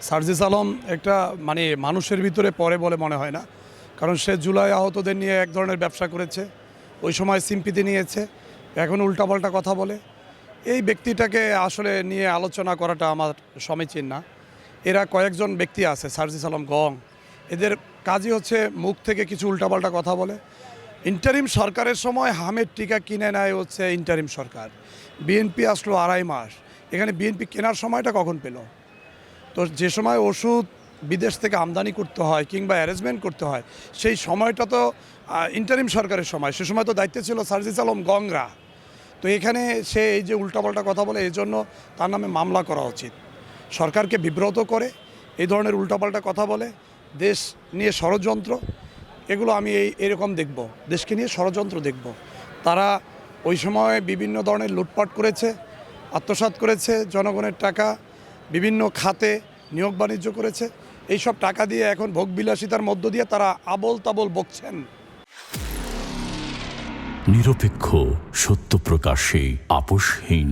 সার্জিস আলম একটা মানে মানুষের ভিতরে পড়ে বলে মনে হয় না, কারণ সে জুলাই আহতদের নিয়ে এক ধরনের ব্যবসা করেছে, ওই সময় সিম্পিতি নিয়েছে, এখন উল্টাপাল্টা কথা বলে। এই ব্যক্তিটাকে আসলে নিয়ে আলোচনা করাটা আমার সমীচীন না। এরা কয়েকজন ব্যক্তি আছে, সার্জিস আলম গং, এদের কাজই হচ্ছে মুখ থেকে কিছু উল্টাপাল্টা কথা বলে। ইন্টারিম সরকারের সময় হামের টিকা কিনে নেয় হচ্ছে ইন্টারিম সরকার। বিএনপি আসলো 2.5 মাস, এখানে বিএনপি কেনার সময়টা কখন পেল? তো যে সময় ওষুধ বিদেশ থেকে আমদানি করতে হয় কিংবা অ্যারেঞ্জমেন্ট করতে হয়, সেই সময়টা তো ইন্টারিম সরকারের সময়, সে সময় তো দায়িত্বে ছিল সার্জিস আলম গংরা। তো এখানে সে এই যে উল্টাপাল্টা কথা বলে, এই জন্য তার নামে মামলা করা উচিত। সরকারকে বিব্রত করে এই ধরনের উল্টাপাল্টা কথা বলে, দেশ নিয়ে ষড়যন্ত্র, এগুলো আমি এরকম দেখব, দেশকে নিয়ে ষড়যন্ত্র দেখব। তারা ওই সময় বিভিন্ন ধরনের লুটপাট করেছে, আত্মসাৎ করেছে, জনগণের টাকা বিভিন্ন খাতে নিয়োগ বাণিজ্য করেছে। এই সব টাকা দিয়ে এখন ভোগবিলাসিতার মধ্য দিয়ে তারা আবোল তাবোল বকছেন। নিরপেক্ষ, সত্য প্রকাশে আপোষহীন।